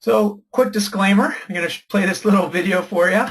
So, quick disclaimer, I'm going to play this little video for you.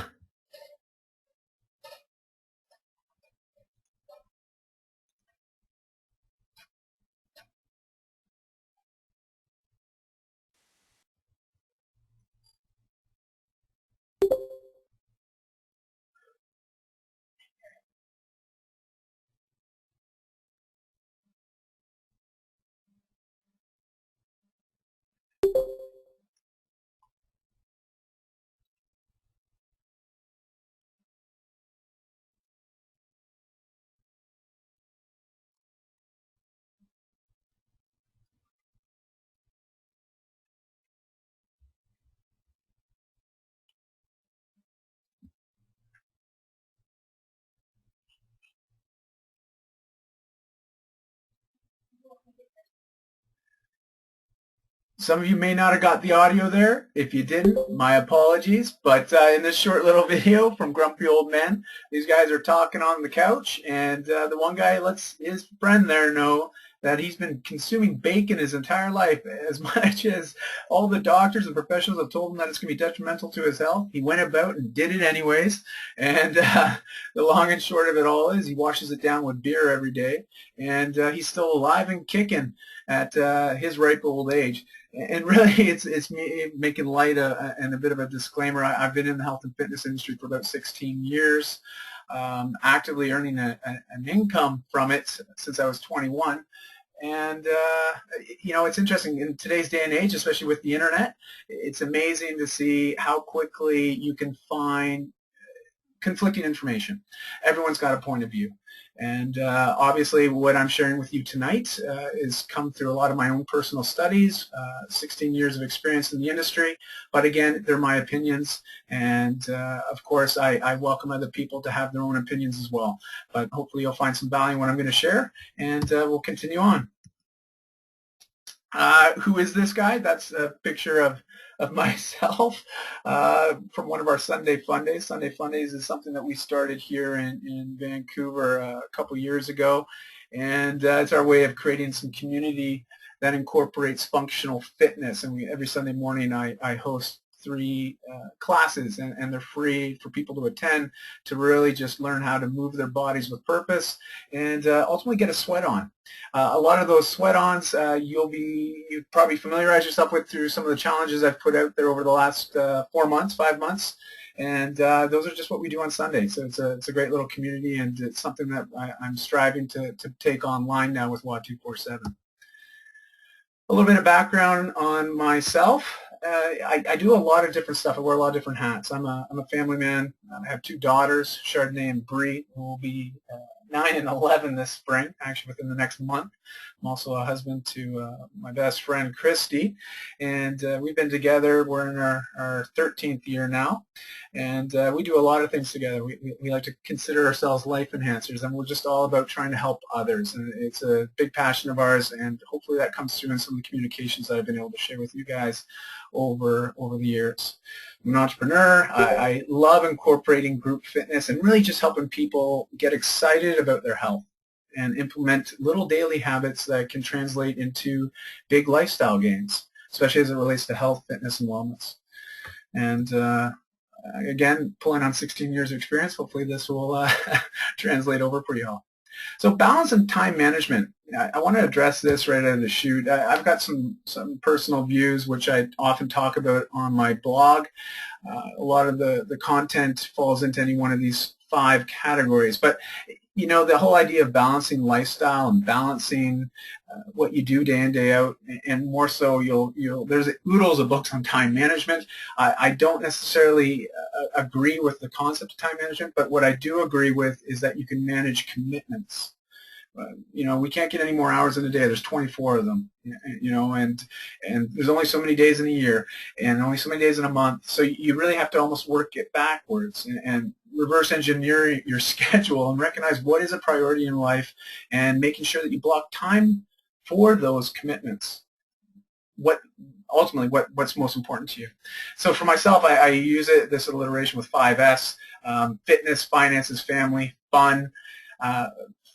Some of you may not have got the audio there. If you didn't, my apologies. But in this short little video from Grumpy Old Men, these guys are talking on the couch, and the one guy lets his friend there know that he's been consuming bacon his entire life, as much as all the doctors and professionals have told him that it's going to be detrimental to his health. He went about and did it anyways, and the long and short of it all is he washes it down with beer every day, and he's still alive and kicking at his ripe old age. And really, it's me making light and a bit of a disclaimer. I've been in the health and fitness industry for about 16 years, actively earning an income from it since I was 21. And, it's interesting in today's day and age, especially with the internet, it's amazing to see how quickly you can find conflicting information. Everyone's got a point of view. And obviously what I'm sharing with you tonight is come through a lot of my own personal studies, 16 years of experience in the industry. But again, they're my opinions. And of course, I welcome other people to have their own opinions as well. But hopefully you'll find some value in what I'm going to share, and we'll continue on. Who is this guy? That's a picture of myself from one of our Sunday Fun Days. Sunday Fun Days is something that we started here in Vancouver a couple years ago, and it's our way of creating some community that incorporates functional fitness. And every Sunday morning I host 3 classes, and they're free for people to attend, to really just learn how to move their bodies with purpose and ultimately get a sweat on. A lot of those sweat-ons you probably familiarize yourself with through some of the challenges I've put out there over the last 5 months, and those are just what we do on Sunday. So it's a great little community, and it's something that I'm striving to take online now with WOD 247. A little bit of background on myself. I do a lot of different stuff. I wear a lot of different hats. I'm a family man. I have 2 daughters, Chardonnay and Brie, who will be 9 and 11 this spring, actually within the next month. I'm also a husband to my best friend, Christy, and we've been together. We're in our 13th year now, and we do a lot of things together. We like to consider ourselves life enhancers, and we're just all about trying to help others, and it's a big passion of ours, and hopefully that comes through in some of the communications that I've been able to share with you guys over the years. I'm an entrepreneur. I love incorporating group fitness and really just helping people get excited about their health and implement little daily habits that can translate into big lifestyle gains, especially as it relates to health, fitness, and wellness. And again, pulling on 16 years of experience, hopefully this will translate over pretty well. So balance and time management. I want to address this right out of the chute. I've got some personal views which I often talk about on my blog. A lot of the content falls into any one of these 5 categories. But the whole idea of balancing lifestyle and balancing what you do day in, day out, and more so, there's oodles of books on time management. I don't necessarily agree with the concept of time management, but what I do agree with is that you can manage commitments. We can't get any more hours in a day. There's 24 of them, and there's only so many days in a year and only so many days in a month. So you really have to almost work it backwards and reverse engineer your schedule and recognize what is a priority in life and making sure that you block time for those commitments. Ultimately, what's most important to you. So for myself, I use this alliteration with 5S: fitness, finances, family, fun.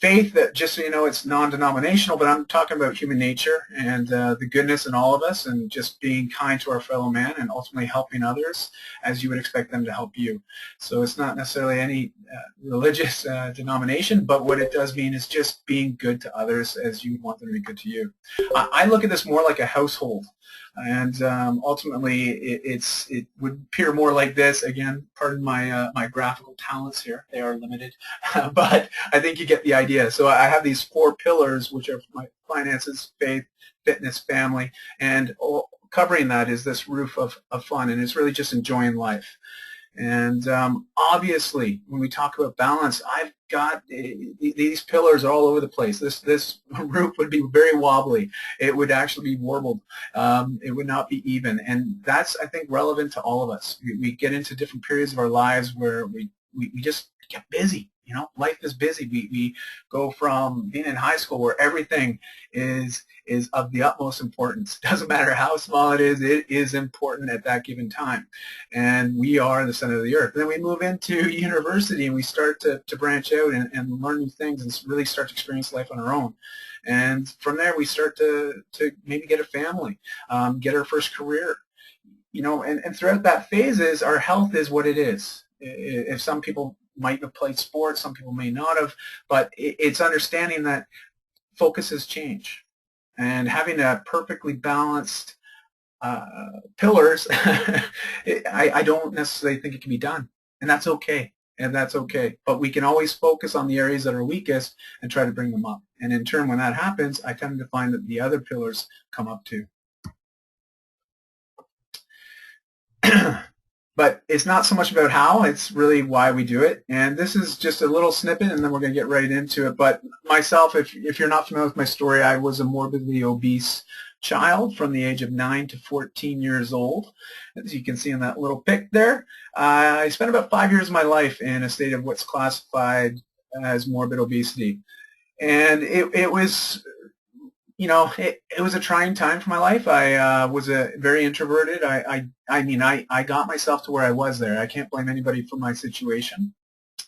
faith, that just so you know, it's non-denominational, but I'm talking about human nature and the goodness in all of us, and just being kind to our fellow man and ultimately helping others as you would expect them to help you. So it's not necessarily any religious denomination, but what it does mean is just being good to others as you want them to be good to you. I look at this more like a household. And ultimately, it would appear more like this. Again, pardon my graphical talents here; they are limited, but I think you get the idea. So I have these 4 pillars, which are my finances, faith, fitness, family, and covering that is this roof of fun, and it's really just enjoying life. And obviously, when we talk about balance, I've got these pillars are all over the place. This roof would be very wobbly. It would actually be warbled. It would not be even. And that's, I think, relevant to all of us. We get into different periods of our lives where we just get busy. Life is busy. We go from being in high school where everything is of the utmost importance. It doesn't matter how small it is important at that given time. And we are the center of the earth. And then we move into university and we start to branch out and learn new things and really start to experience life on our own. And from there we start to maybe get a family, get our first career. And throughout that phases, our health is what it is. If some people might have played sports, some people may not have, but it's understanding that focuses change. And having a perfectly balanced pillars, I don't necessarily think it can be done. And that's okay. But we can always focus on the areas that are weakest and try to bring them up. And in turn, when that happens, I tend to find that the other pillars come up too. But it's not so much about how, it's really why we do it. And this is just a little snippet, and then we're going to get right into it. But myself, if you're not familiar with my story, I was a morbidly obese child from the age of 9 to 14 years old. As you can see in that little pic there, I spent about 5 years of my life in a state of what's classified as morbid obesity. And it was... it was a trying time for my life. I was very introverted. I got myself to where I was there. I can't blame anybody for my situation.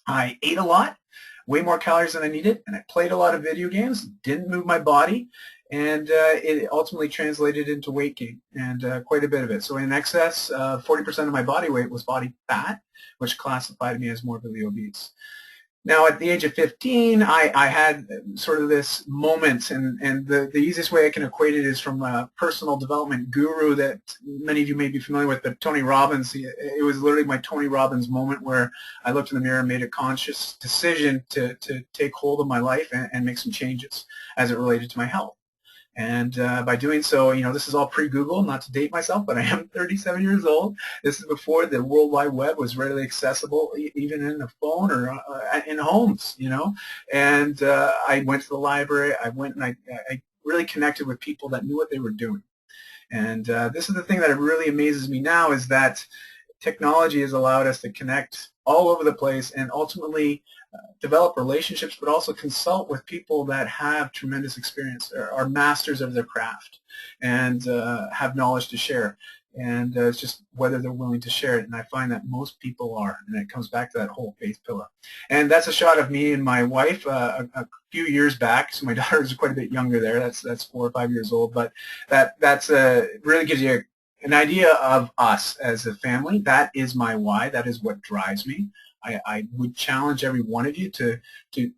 I ate a lot, way more calories than I needed, and I played a lot of video games, didn't move my body, and it ultimately translated into weight gain, and quite a bit of it. So in excess, 40% of my body weight was body fat, which classified me as morbidly obese. Now, at the age of 15, I had sort of this moment, and the easiest way I can equate it is from a personal development guru that many of you may be familiar with, but Tony Robbins. It was literally my Tony Robbins moment where I looked in the mirror and made a conscious decision to take hold of my life and make some changes as it related to my health. And by doing so, this is all pre-Google, not to date myself, but I am 37 years old. This is before the World Wide Web was readily accessible, even in a phone or in homes, And I went to the library. I went and I really connected with people that knew what they were doing. And this is the thing that really amazes me now, is that technology has allowed us to connect all over the place and ultimately develop relationships, but also consult with people that have tremendous experience, are masters of their craft, and have knowledge to share. And it's just whether they're willing to share it. And I find that most people are, and it comes back to that whole faith pillar. And that's a shot of me and my wife a few years back. So my daughter is quite a bit younger there. That's 4 or 5 years old. But that's really gives you an idea of us as a family. That is my why. That is what drives me. I would challenge every one of you to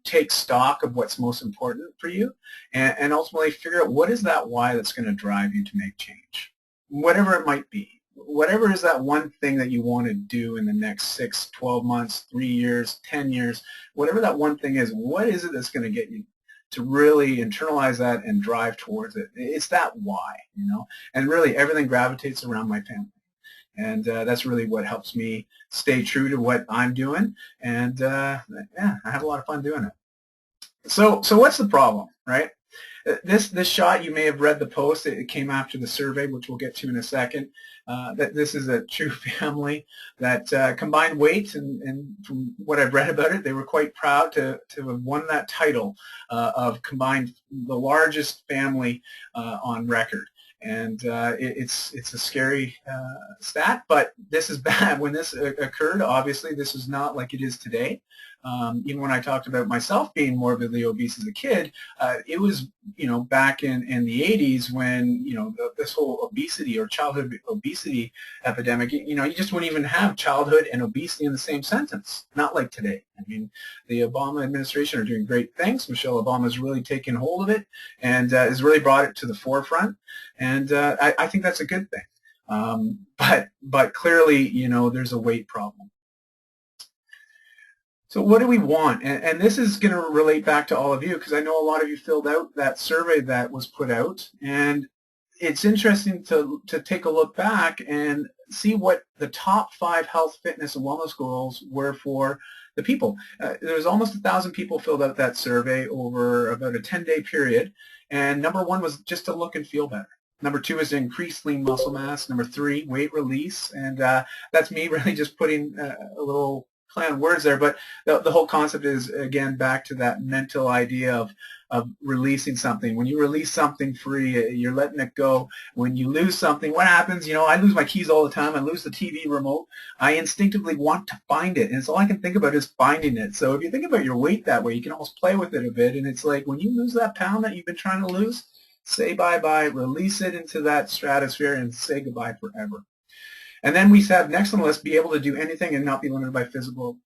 take stock of what's most important for you, and ultimately figure out what is that why that's going to drive you to make change, whatever it might be. Whatever is that one thing that you want to do in the next 6, 12 months, 3 years, 10 years, whatever that one thing is, what is it that's going to get you to really internalize that and drive towards it? It's that why, and really everything gravitates around my family. And that's really what helps me stay true to what I'm doing. And yeah, I have a lot of fun doing it. So what's the problem, right? This shot, you may have read the post. It came after the survey, which we'll get to in a second. That this is a true family that combined weight, and from what I've read about it, they were quite proud to have won that title of combined the largest family on record. And it's a scary stat, but this is bad. When this occurred, obviously this is not like it is today. Even when I talked about myself being morbidly obese as a kid, it was, back in the 80s when, this whole obesity or childhood obesity epidemic, you just wouldn't even have childhood and obesity in the same sentence. Not like today. I mean, the Obama administration are doing great things. Michelle Obama's really taken hold of it and has really brought it to the forefront. And I think that's a good thing. But clearly, there's a weight problem. So what do we want? And this is going to relate back to all of you because I know a lot of you filled out that survey that was put out. And it's interesting to take a look back and see what the top 5 health, fitness, and wellness goals were for the people. There was almost 1,000 people filled out that survey over about a 10-day period. And number 1 was just to look and feel better. Number 2 is to increase lean muscle mass. Number 3, weight release. And that's me really just putting a little play on words there. But the whole concept is, again, back to that mental idea of releasing something. When you release something free, you're letting it go. When you lose something, what happens? I lose my keys all the time. I lose the TV remote. I instinctively want to find it. And it's all I can think about is finding it. So if you think about your weight that way, you can almost play with it a bit. And it's like when you lose that pound that you've been trying to lose, say bye-bye, release it into that stratosphere, and say goodbye forever. And then we have next on the list, be able to do anything and not be limited by physical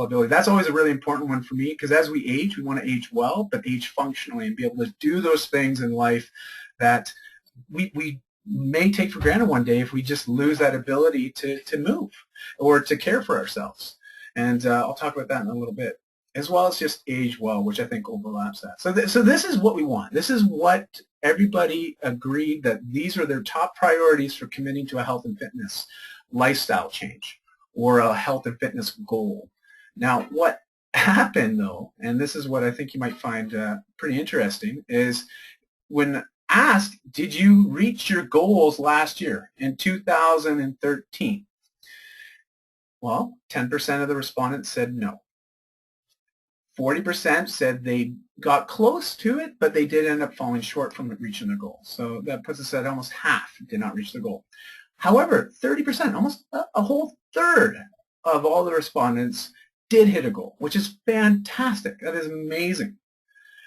ability. That's always a really important one for me because as we age, we want to age well, but age functionally and be able to do those things in life that we may take for granted one day if we just lose that ability to move or to care for ourselves. And I'll talk about that in a little bit, as well as just age well, which I think overlaps that. So this is what we want. This is what everybody agreed that these are their top priorities for committing to a health and fitness lifestyle change or a health and fitness goal. Now, what happened though, and this is what I think you might find pretty interesting, is when asked, did you reach your goals last year in 2013? Well, 10% of the respondents said no. 40% said they got close to it, but they did end up falling short from reaching their goal. So that puts us at almost half did not reach the goal. However, 30%, almost a whole third of all the respondents did hit a goal, which is fantastic. That is amazing.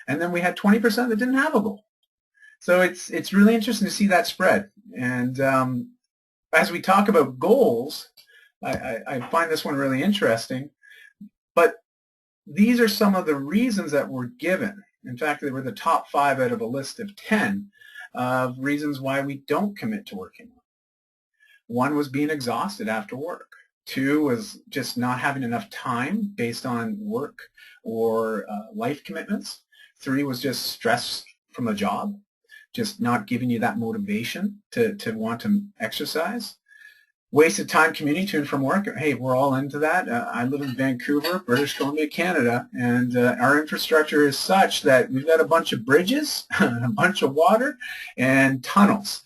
And then we had 20% that didn't have a goal. So it's really interesting to see that spread. And as we talk about goals, I find this one really interesting. But these are some of the reasons that were given. In fact, they were the top 5 out of a list of 10 of reasons why we don't commit to working out. 1 was being exhausted after work. 2 was just not having enough time based on work or life commitments. 3 was just stress from a job, just not giving you that motivation to want to exercise. Wasted time commuting to and from work. Hey, we're all into that. I live in Vancouver, British Columbia, Canada, and our infrastructure is such that we've got a bunch of bridges, a bunch of water, and tunnels.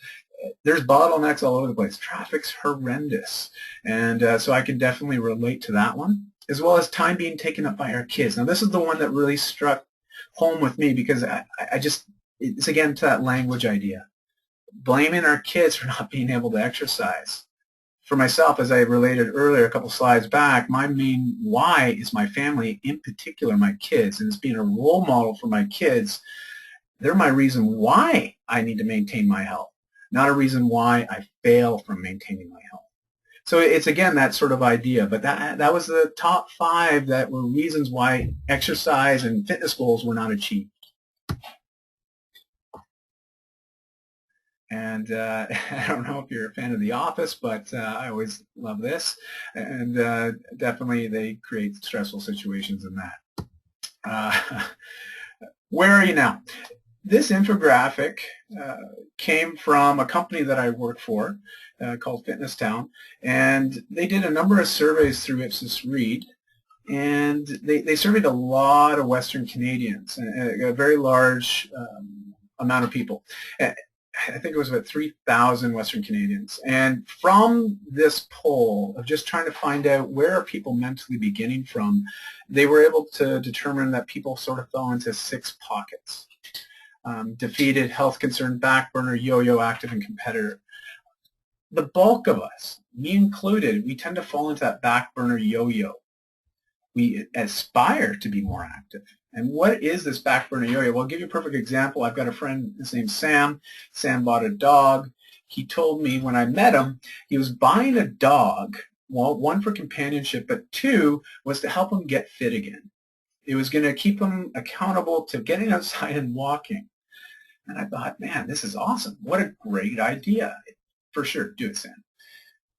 There's bottlenecks all over the place. Traffic's horrendous, and so I can definitely relate to that one, as well as time being taken up by our kids. Now, this is the one that really struck home with me because it's again to that language idea. Blaming our kids for not being able to exercise. For myself, as I related earlier a couple slides back, my main why is my family, in particular my kids, and it's being a role model for my kids. They're my reason why I need to maintain my health, not a reason why I fail from maintaining my health. So it's, again, that sort of idea, but that was the top 5 that were reasons why exercise and fitness goals were not achieved. And I don't know if you're a fan of The Office, but I always love this. And definitely they create stressful situations in that. Where are you now? This infographic came from a company that I work for called Fitness Town. And they did a number of surveys through Ipsos Reid. And they surveyed a lot of Western Canadians, a very large amount of people. I think it was about 3,000 Western Canadians. And from this poll of just trying to find out where are people mentally beginning from, they were able to determine that people sort of fell into 6 pockets. Defeated, health concerned, back burner, yo-yo, active, and competitor. The bulk of us, me included, we tend to fall into that back burner yo-yo. we aspire to be more active. And what is this back burner yo-yo? Well, I'll give you a perfect example. I've got a friend, his name's Sam. Sam bought a dog. He told me when I met him, he was buying a dog, well, one for companionship, but two was to help him get fit again. It was going to keep him accountable to getting outside and walking. And I thought, man, this is awesome. What a great idea. For sure, do it, Sam.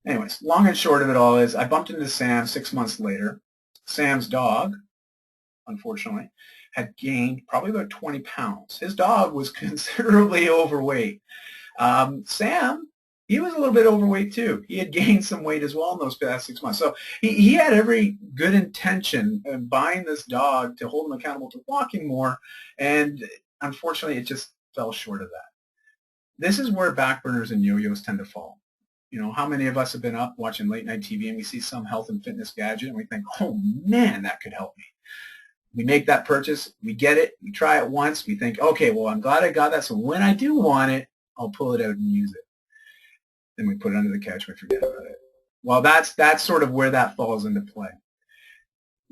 Anyways, long and short of it all is I bumped into Sam 6 months later. Sam's dog, unfortunately, had gained probably about 20 pounds. His dog was considerably overweight. Sam, he was a little bit overweight too. He had gained some weight as well in those past 6 months. So he had every good intention of buying this dog to hold him accountable to walking more, and unfortunately it just fell short of that. This is where backburners and yo-yos tend to fall. You know, how many of us have been up watching late night TV and we see some health and fitness gadget and we think, oh man, that could help me. We make that purchase, we get it, we try it once, we think, okay, well, I'm glad I got that, so when I do want it, I'll pull it out and use it. Then we put it under the couch and we forget about it. Well, that's sort of where that falls into play.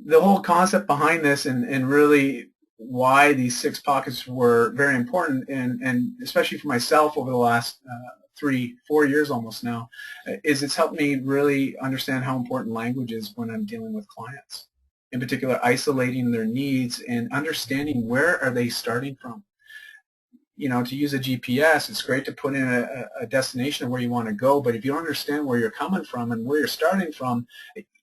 The whole concept behind this and really why these 6 pockets were very important, and especially for myself over the last 3-4 years almost now, is it's helped me really understand how important language is when I'm dealing with clients. In particular, isolating their needs and understanding where are they starting from. You know, to use a GPS, it's great to put in a destination of where you want to go, but if you don't understand where you're coming from and where you're starting from,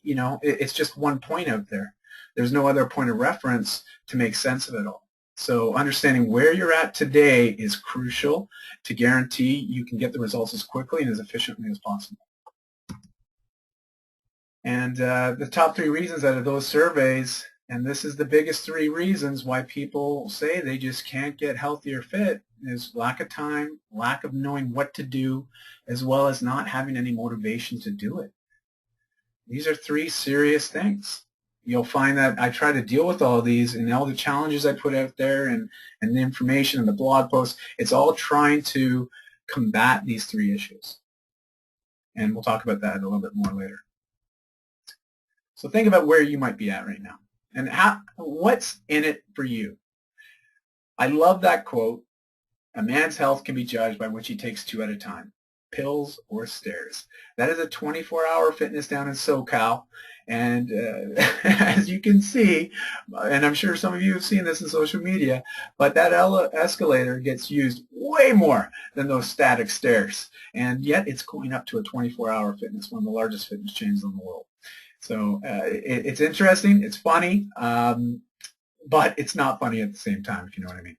you know, it's just one point out there. There's no other point of reference to make sense of it all. So understanding where you're at today is crucial to guarantee you can get the results as quickly and as efficiently as possible. And the top 3 reasons out of those surveys, and this is the biggest 3 reasons why people say they just can't get healthy or fit, is lack of time, lack of knowing what to do, as well as not having any motivation to do it. These are 3 serious things. You'll find that I try to deal with all of these, and all the challenges I put out there and the information and the blog posts, it's all trying to combat these 3 issues. And we'll talk about that a little bit more later. So think about where you might be at right now and what's in it for you. I love that quote, a man's health can be judged by which he takes 2 at a time, pills or stairs. That is a 24-hour fitness down in SoCal. And as you can see, and I'm sure some of you have seen this in social media, but that escalator gets used way more than those static stairs. And yet it's going up to a 24-hour fitness, one of the largest fitness chains in the world. So it's interesting, it's funny, but it's not funny at the same time, if you know what I mean.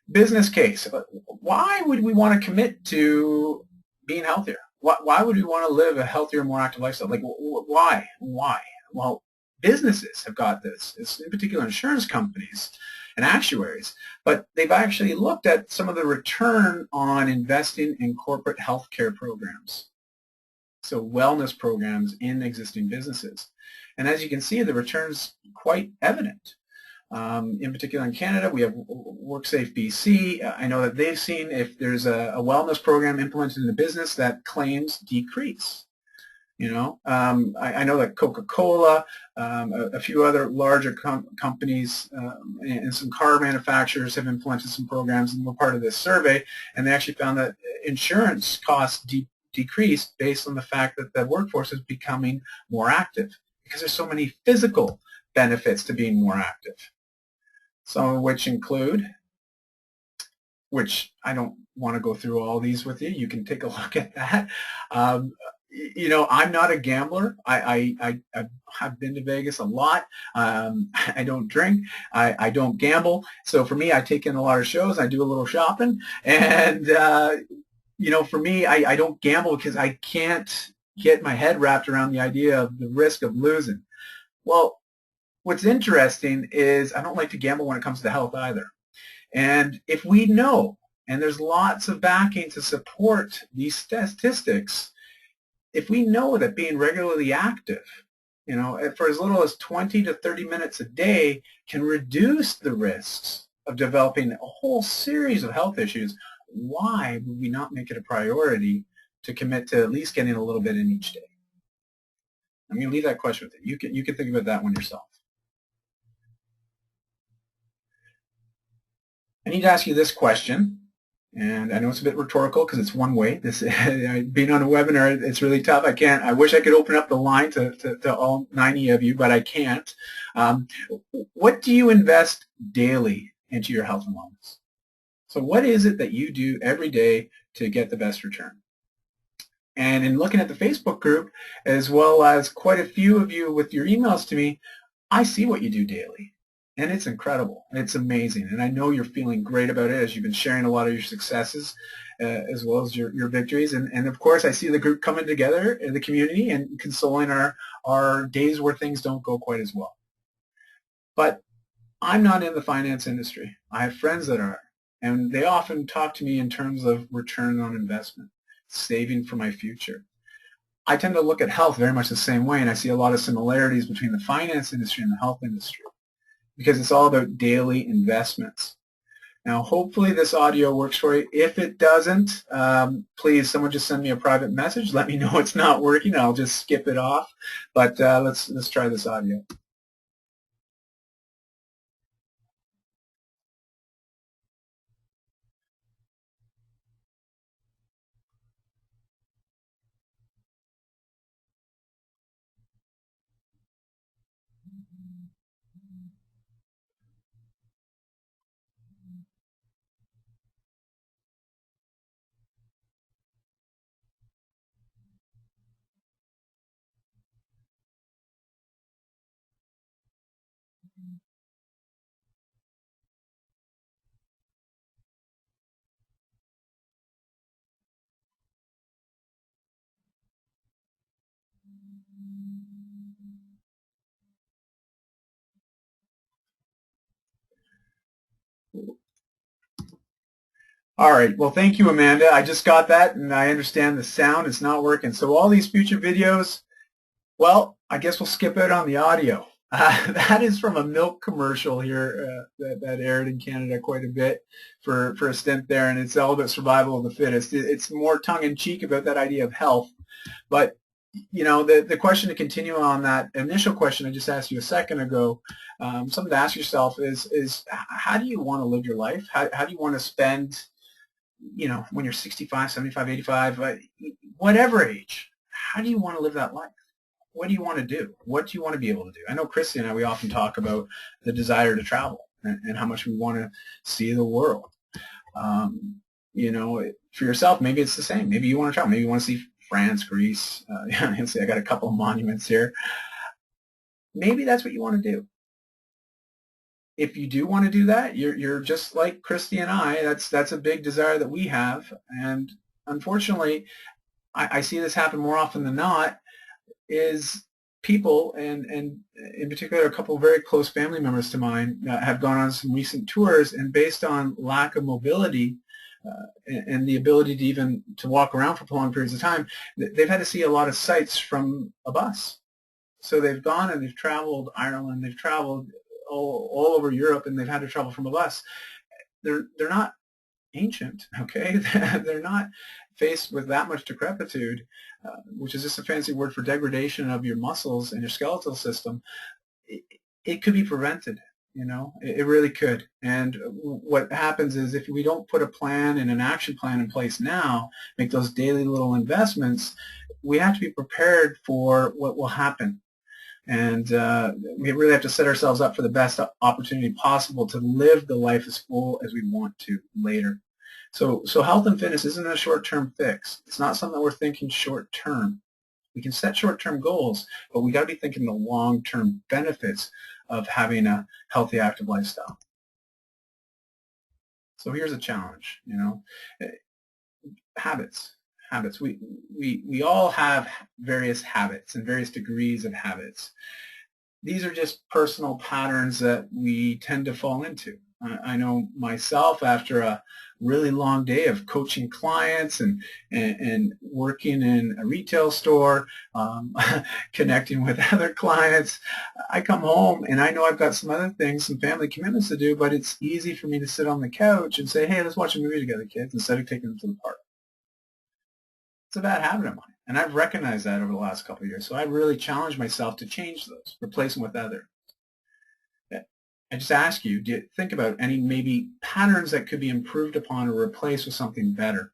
Business case. Why would we want to commit to being healthier? Why would we want to live a healthier, more active lifestyle? Like, why? Why? Well, businesses have got this. It's in particular insurance companies and actuaries, but they've actually looked at some of the return on investing in corporate healthcare programs. So wellness programs in existing businesses. And as you can see, the return's quite evident. In particular in Canada, we have WorkSafe BC. I know that they've seen if there's a wellness program implemented in the business that claims decrease. You know, I know that Coca-Cola, a few other larger companies, and some car manufacturers have implemented some programs and were part of this survey, and they actually found that insurance costs decreased based on the fact that the workforce is becoming more active because there's so many physical benefits to being more active. Some of which include, which I don't want to go through all these with you. You can take a look at that. You know, I'm not a gambler. I've been to Vegas a lot. I don't drink. I don't gamble. So for me, I take in a lot of shows. I do a little shopping. And you know, for me, I don't gamble because I can't get my head wrapped around the idea of the risk of losing. Well, what's interesting is I don't like to gamble when it comes to health either. And if we know, and there's lots of backing to support these statistics, if we know that being regularly active, you know, for as little as 20 to 30 minutes a day can reduce the risks of developing a whole series of health issues, why would we not make it a priority to commit to at least getting a little bit in each day? I'm going to leave that question with you. You can think about that one yourself. I need to ask you this question, and I know it's a bit rhetorical because it's one way. This being on a webinar, it's really tough. I wish I could open up the line to all 90 of you, but I can't. What do you invest daily into your health and wellness? So what is it that you do every day to get the best return? And in looking at the Facebook group, as well as quite a few of you with your emails to me, I see what you do daily. And it's incredible. It's amazing. And I know you're feeling great about it as you've been sharing a lot of your successes as well as your victories. And of course, I see the group coming together in the community and consoling our days where things don't go quite as well. But I'm not in the finance industry. I have friends that are. And they often talk to me in terms of return on investment, saving for my future. I tend to look at health very much the same way, and I see a lot of similarities between the finance industry and the health industry because it's all about daily investments. Now, hopefully this audio works for you. If it doesn't, please, someone just send me a private message. Let me know it's not working. I'll just skip it off. But let's try this audio. All right. Well, thank you, Amanda. I just got that, and I understand the sound is not working. So all these future videos, well, I guess we'll skip out on the audio. That is from a milk commercial here that aired in Canada quite a bit for a stint there, and it's all about survival of the fittest. It's more tongue-in-cheek about that idea of health. But, you know, the question to continue on that initial question I just asked you a second ago, something to ask yourself is how do you want to live your life? How do you want to spend, you know, when you're 65, 75, 85, whatever age, how do you want to live that life? What do you want to do? What do you want to be able to do? I know Christy and I, we often talk about the desire to travel and how much we want to see the world. You know, for yourself, maybe it's the same. Maybe you want to travel. Maybe you want to see France, Greece. I got a couple of monuments here. Maybe that's what you want to do. If you do want to do that, you're just like Christy and I. That's a big desire that we have. And unfortunately, I see this happen more often than not, is people, and in particular a couple of very close family members to mine have gone on some recent tours, and based on lack of mobility and the ability to even to walk around for prolonged periods of time, they've had to see a lot of sights from a bus. So they've gone and they've traveled Ireland, they've traveled all over Europe, and they've had to travel from a bus. They're not ancient, okay? They're not faced with that much decrepitude, which is just a fancy word for degradation of your muscles and your skeletal system. It could be prevented, you know? It really could. And what happens is if we don't put a plan and an action plan in place now, make those daily little investments, we have to be prepared for what will happen. And we really have to set ourselves up for the best opportunity possible to live the life as full as we want to later. So health and fitness isn't a short-term fix. It's not something we're thinking short-term. We can set short-term goals, but we got to be thinking the long-term benefits of having a healthy, active lifestyle. So here's a challenge, you know, habits. Habits. We all have various habits and various degrees of habits. These are just personal patterns that we tend to fall into. I know myself, after a really long day of coaching clients and working in a retail store, connecting with other clients, I come home and I know I've got some other things, some family commitments to do, but it's easy for me to sit on the couch and say, hey, let's watch a movie together, kids, instead of taking them to the park. It's a bad habit of mine, and I've recognized that over the last couple of years. So I really challenged myself to change those, replace them with other. I just ask you, do you think about any maybe patterns that could be improved upon or replaced with something better?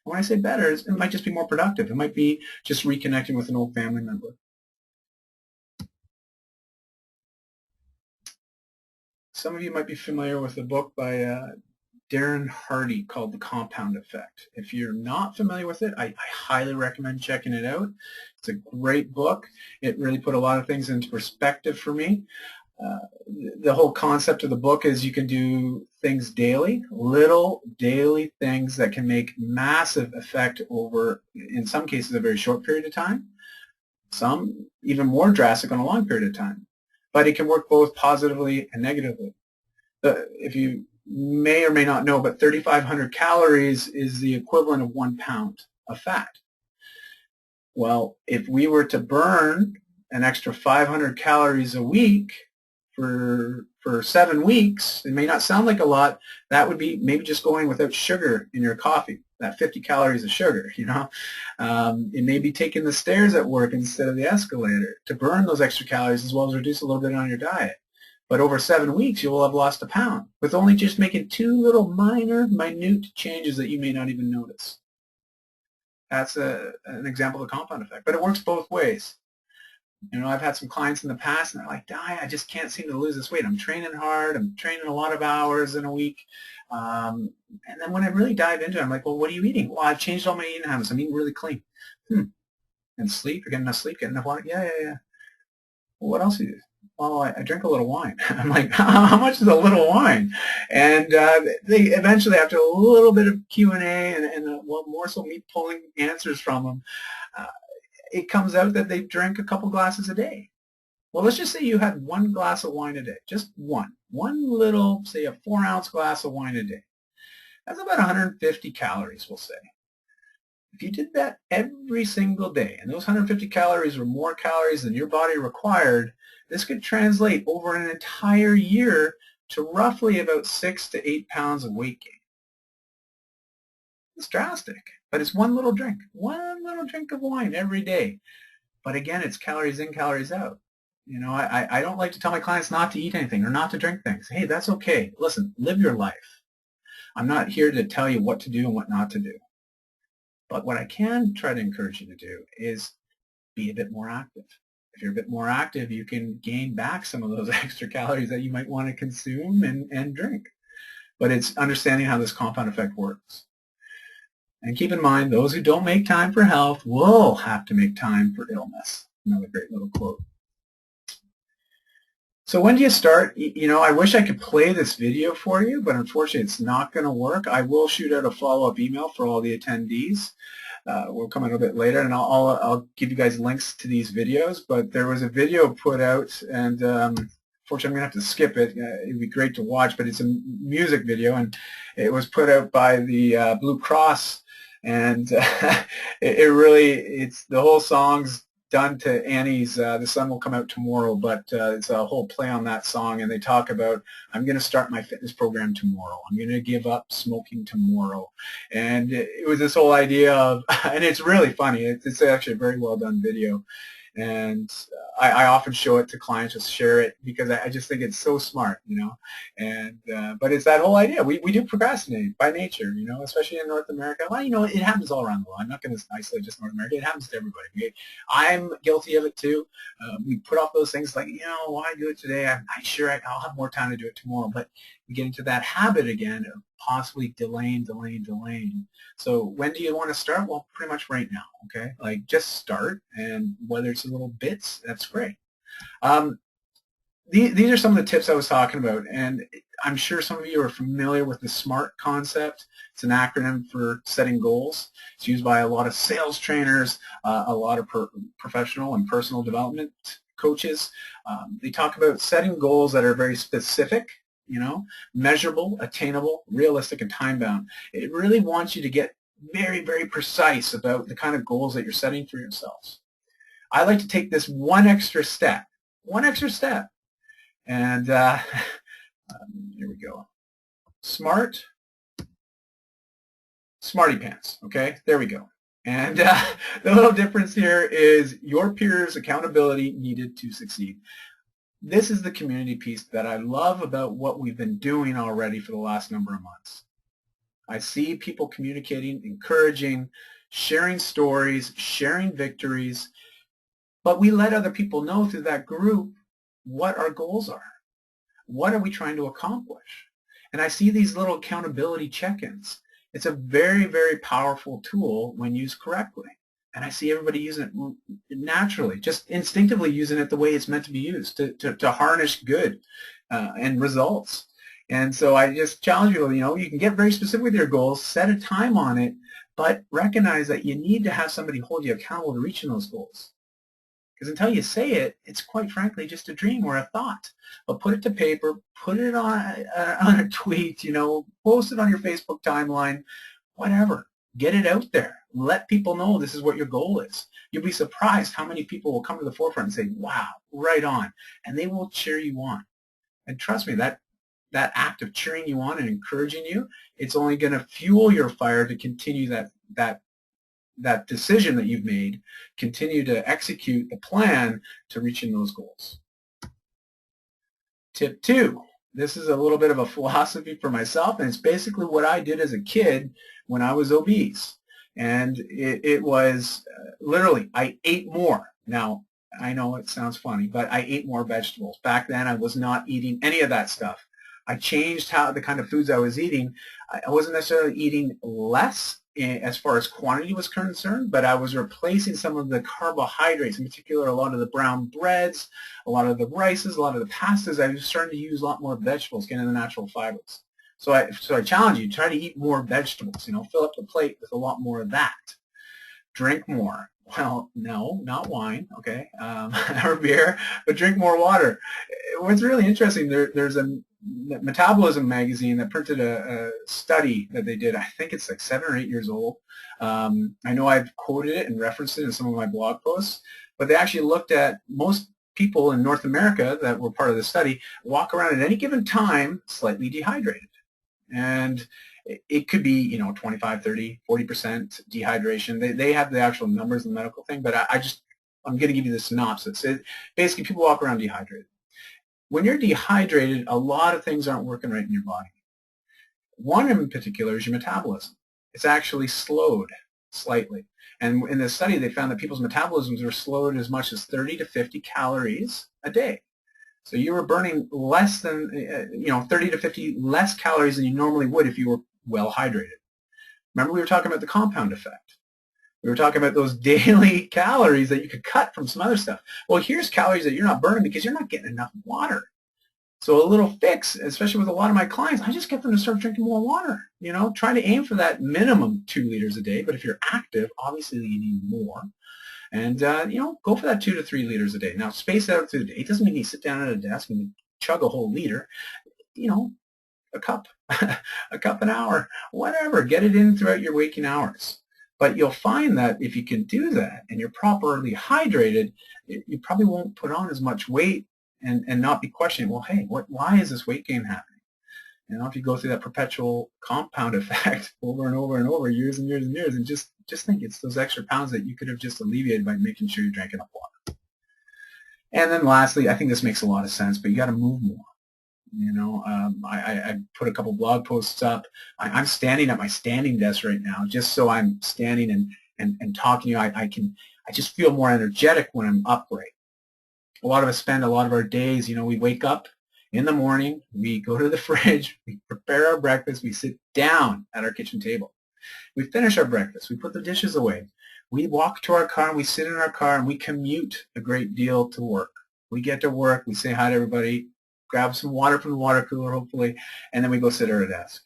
When I say better, it might just be more productive. It might be just reconnecting with an old family member. Some of you might be familiar with a book by Darren Hardy called The Compound Effect. If you're not familiar with it, I highly recommend checking it out. It's a great book. It really put a lot of things into perspective for me. The whole concept of the book is you can do things daily, little daily things that can make massive effect over, in some cases, a very short period of time, some even more drastic on a long period of time. But it can work both positively and negatively. If you may or may not know, but 3,500 calories is the equivalent of 1 pound of fat. Well, if we were to burn an extra 500 calories a week for 7 weeks, it may not sound like a lot. That would be maybe just going without sugar in your coffee, that 50 calories of sugar, you know. It may be taking the stairs at work instead of the escalator to burn those extra calories, as well as reduce a little bit on your diet. But over 7 weeks, you will have lost 1 pound with only just making 2 little minute changes that you may not even notice. That's an example of the compound effect. But it works both ways. You know, I've had some clients in the past, and they're like, I just can't seem to lose this weight. I'm training hard. I'm training a lot of hours in a week. And then when I really dive into it, I'm like, well, what are you eating? Well, I've changed all my eating habits. I'm eating really clean. And sleep? You're getting enough sleep? Getting enough water? Yeah. Well, what else do you do? Well, I drink a little wine. I'm like, how much is a little wine? And they eventually, after a little bit of Q&A and well, more so me pulling answers from them, it comes out that they drink a couple glasses a day. Well, let's just say you had 1 glass of wine a day, just one little, say a 4-ounce glass of wine a day. That's about 150 calories, we'll say. If you did that every single day, and those 150 calories were more calories than your body required, this could translate over an entire year to roughly about 6 to 8 pounds of weight gain. It's drastic, but it's one little drink of wine every day. But again, it's calories in, calories out. You know, I don't like to tell my clients not to eat anything or not to drink things. Hey, that's okay. Listen, live your life. I'm not here to tell you what to do and what not to do. But what I can try to encourage you to do is be a bit more active. If you're a bit more active, you can gain back some of those extra calories that you might want to consume and drink. But it's understanding how this compound effect works. And keep in mind, those who don't make time for health will have to make time for illness. Another great little quote. So when do you start? You know, I wish I could play this video for you, but unfortunately it's not going to work. I will shoot out a follow-up email for all the attendees. We'll come out a bit later, and I'll give you guys links to these videos. But there was a video put out, and unfortunately I'm going to have to skip it. It'd be great to watch, but it's a music video, and it was put out by the Blue Cross, and it's the whole song's done to Annie's The Sun Will Come Out Tomorrow, but it's a whole play on that song, and they talk about, I'm going to start my fitness program tomorrow. I'm going to give up smoking tomorrow. And it was this whole idea of, and it's really funny. It's actually a very well done video. And I often show it to clients, just share it, because I just think it's so smart, you know. And but it's that whole idea. We do procrastinate by nature, you know, especially in North America. Well, you know, it happens all around the world. I'm not going to isolate just North America. It happens to everybody. Okay? I'm guilty of it too. We put off those things like, you know, why do it today? I'm sure I'll have more time to do it tomorrow. But we get into that habit again of possibly delaying. So when do you want to start? Well, pretty much right now, okay? Like just start, and whether it's little bits, that's great. These are some of the tips I was talking about, and I'm sure some of you are familiar with the SMART concept. It's an acronym for setting goals. It's used by a lot of sales trainers, a lot of professional and personal development coaches. They talk about setting goals that are very specific, you know, measurable, attainable, realistic, and time-bound. It really wants you to get very, very precise about the kind of goals that you're setting for yourselves. I like to take this one extra step, and here we go. SMART, Smarty Pants, okay? There we go. And the little difference here is your peers' accountability needed to succeed. this is the community piece that I love about what we've been doing already for the last number of months. I see people communicating, encouraging, sharing stories, sharing victories, but we let other people know through that group what our goals are. What are we trying to accomplish? And I see these little accountability check-ins. It's a very, very powerful tool when used correctly. And I see everybody using it naturally, just instinctively using it the way it's meant to be used, to harness good and results. And so I just challenge you, you can get very specific with your goals, set a time on it, but recognize that you need to have somebody hold you accountable to reaching those goals. Because until you say it, it's quite frankly just a dream or a thought. But put it to paper, put it on a tweet, post it on your Facebook timeline, whatever. Get it out there. Let people know this is what your goal is. You'll be surprised how many people will come to the forefront and say, wow, right on. And they will cheer you on. And trust me, that act of cheering you on and encouraging you, it's only going to fuel your fire to continue that decision that you've made, continue to execute the plan to reaching those goals. Tip 2, this is a little bit of a philosophy for myself, and it's basically what I did as a kid when I was obese. And it was literally, I ate more. Now, I know it sounds funny, but I ate more vegetables. Back then, I was not eating any of that stuff. I changed the kind of foods I was eating. I wasn't necessarily eating less as far as quantity was concerned, but I was replacing some of the carbohydrates, in particular a lot of the brown breads, a lot of the rices, a lot of the pastas. I was starting to use a lot more vegetables, getting the natural fibers. So I challenge you, try to eat more vegetables, fill up the plate with a lot more of that. Drink more. Well, no, not wine, okay, or beer, but drink more water. What's really interesting, there's a Metabolism magazine that printed a study that they did. I think it's like 7 or 8 years old. I know I've quoted it and referenced it in some of my blog posts, but they actually looked at most people in North America that were part of the study walk around at any given time slightly dehydrated. And it could be, 25, 30, 40% dehydration. They have the actual numbers in the medical thing, but I'm going to give you the synopsis. Basically, people walk around dehydrated. When you're dehydrated, a lot of things aren't working right in your body. One in particular is your metabolism. It's actually slowed slightly. And in this study, they found that people's metabolisms were slowed as much as 30 to 50 calories a day. So you were burning less than, 30 to 50 less calories than you normally would if you were well hydrated. Remember we were talking about the compound effect. We were talking about those daily calories that you could cut from some other stuff. Well, here's calories that you're not burning because you're not getting enough water. So a little fix, especially with a lot of my clients, I just get them to start drinking more water. Try to aim for that minimum 2 liters a day. But if you're active, obviously you need more. And, go for that 2 to 3 liters a day. Now, space out through the day. It doesn't mean you sit down at a desk and chug a whole liter. A cup, a cup an hour, whatever. Get it in throughout your waking hours. But you'll find that if you can do that and you're properly hydrated, you probably won't put on as much weight and not be questioning, well, hey, why is this weight gain happening? If you go through that perpetual compound effect over and over and over, years and years and years, and just think it's those extra pounds that you could have just alleviated by making sure you're drinking enough water. And then lastly, I think this makes a lot of sense, but you got to move more. I put a couple blog posts up. I'm standing at my standing desk right now, just so I'm standing and talking to you. I just feel more energetic when I'm upright. A lot of us spend a lot of our days, we wake up in the morning, we go to the fridge, we prepare our breakfast, we sit down at our kitchen table. We finish our breakfast, we put the dishes away. We walk to our car and we sit in our car and we commute a great deal to work. We get to work, we say hi to everybody, grab some water from the water cooler, hopefully, and then we go sit at our desk.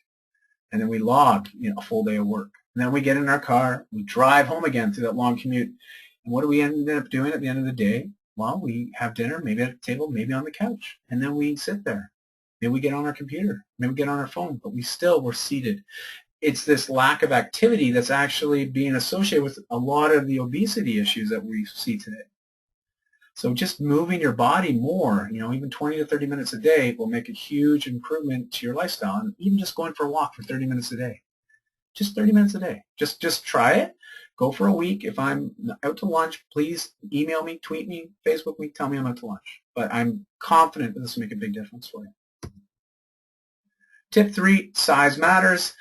And then we log, a full day of work. And then we get in our car, we drive home again through that long commute. And what do we end up doing at the end of the day? Well, we have dinner, maybe at a table, maybe on the couch. And then we sit there. Maybe we get on our computer, maybe we get on our phone, but we're seated. It's this lack of activity that's actually being associated with a lot of the obesity issues that we see today. So just moving your body more, even 20 to 30 minutes a day will make a huge improvement to your lifestyle. And even just going for a walk for 30 minutes a day. Just 30 minutes a day. Just try it. Go for a week. If I'm out to lunch, please email me, tweet me, Facebook me, tell me I'm out to lunch. But I'm confident that this will make a big difference for you. Tip 3, size matters.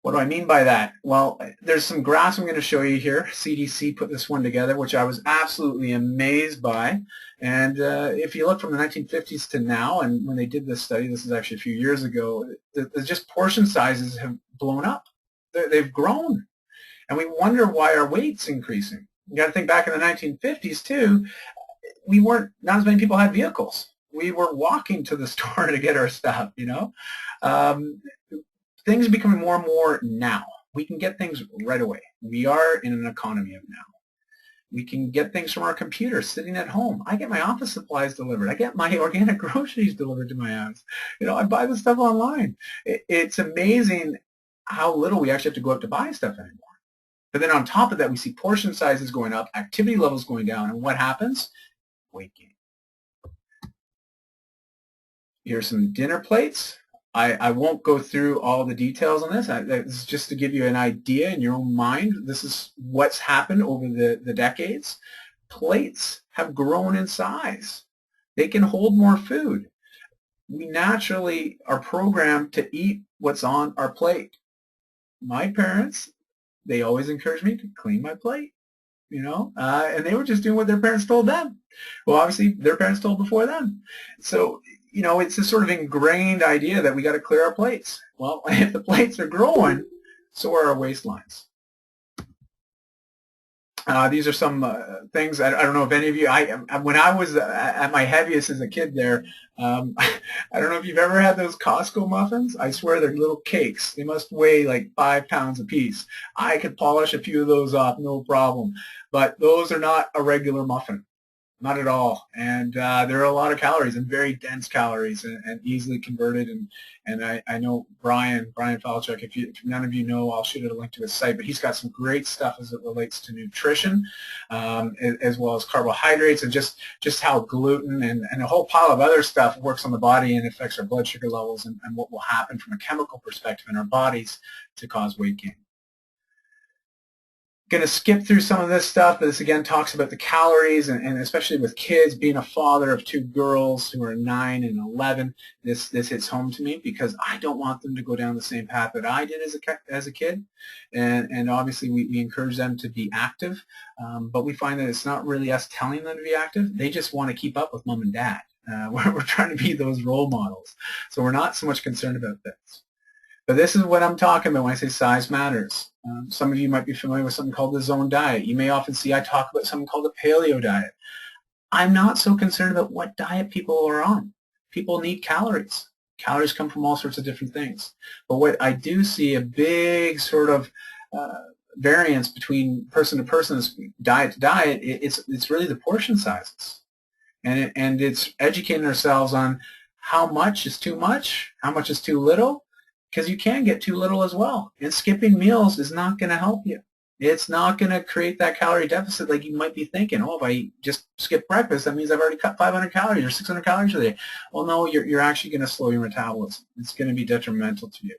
What do I mean by that? Well, there's some graphs I'm going to show you here. CDC put this one together, which I was absolutely amazed by. And if you look from the 1950s to now, and when they did this study, this is actually a few years ago, just portion sizes have blown up. They've grown. And we wonder why our weight's increasing. You got to think back in the 1950s, too, not as many people had vehicles. We were walking to the store to get our stuff, you know. Things are becoming more and more now. We can get things right away. We are in an economy of now. We can get things from our computer sitting at home. I get my office supplies delivered. I get my organic groceries delivered to my house. You know, I buy the stuff online. It's amazing how little we actually have to go out to buy stuff anymore. But then on top of that, we see portion sizes going up, activity levels going down, and what happens? Weight gain. Here's some dinner plates. I won't go through all the details on this. This is just to give you an idea in your own mind. This is what's happened over the decades. Plates have grown in size. They can hold more food. We naturally are programmed to eat what's on our plate. My parents, they always encouraged me to clean my plate, you know, and they were just doing what their parents told them. Well, obviously, their parents told before them. So, you know, it's this sort of ingrained idea that we got to clear our plates. Well, if the plates are growing, so are our waistlines. These are some things, I don't know if any of you, when I was at my heaviest as a kid there, I don't know if you've ever had those Costco muffins. I swear they're little cakes. They must weigh like 5 pounds a piece. I could polish a few of those off, no problem. But those are not a regular muffin. Not at all, and there are a lot of calories and very dense calories and easily converted. And I know Brian Falchuk. If none of you know, I'll shoot a link to his site. But he's got some great stuff as it relates to nutrition, as well as carbohydrates, and just how gluten and a whole pile of other stuff works on the body and affects our blood sugar levels and what will happen from a chemical perspective in our bodies to cause weight gain. Going to skip through some of this stuff. This again talks about the calories, and especially with kids. Being a father of 2 girls who are 9 and 11, this hits home to me because I don't want them to go down the same path that I did as a kid. And obviously we encourage them to be active, but we find that it's not really us telling them to be active. They just want to keep up with mom and dad. We're trying to be those role models, so we're not so much concerned about this. But this is what I'm talking about when I say size matters. Some of you might be familiar with something called the zone diet. You may often see I talk about something called the paleo diet. I'm not so concerned about what diet people are on. People need calories. Calories come from all sorts of different things. But what I do see a big sort of variance between person to person, diet to diet, it's really the portion sizes. And it's educating ourselves on how much is too much, how much is too little, because you can get too little as well. And skipping meals is not going to help you. It's not going to create that calorie deficit like you might be thinking. Oh, if I just skip breakfast, that means I've already cut 500 calories or 600 calories a day. Well, no, you're actually going to slow your metabolism. It's going to be detrimental to you.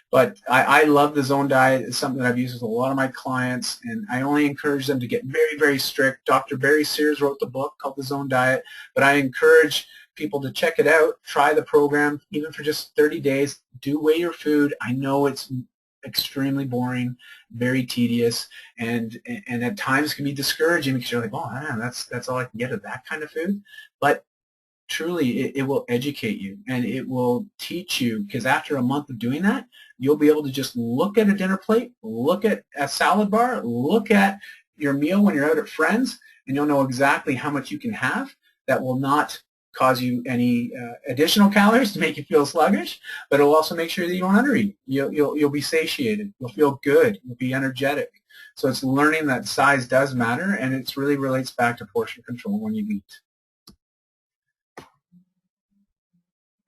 But I love the zone diet. It's something that I've used with a lot of my clients, and I only encourage them to get very, very strict. Dr. Barry Sears wrote the book called The Zone Diet, but I encourage people to check it out, try the program, even for just 30 days. Do weigh your food. I know it's extremely boring, very tedious, and at times can be discouraging because you're like, oh, man, that's all I can get of that kind of food. But truly, it will educate you, and it will teach you, because after a month of doing that, you'll be able to just look at a dinner plate, look at a salad bar, look at your meal when you're out at friends, and you'll know exactly how much you can have that will not cause you any additional calories to make you feel sluggish, but it'll also make sure that you don't undereat. You'll be satiated. You'll feel good. You'll be energetic. So it's learning that size does matter, and it really relates back to portion control when you eat.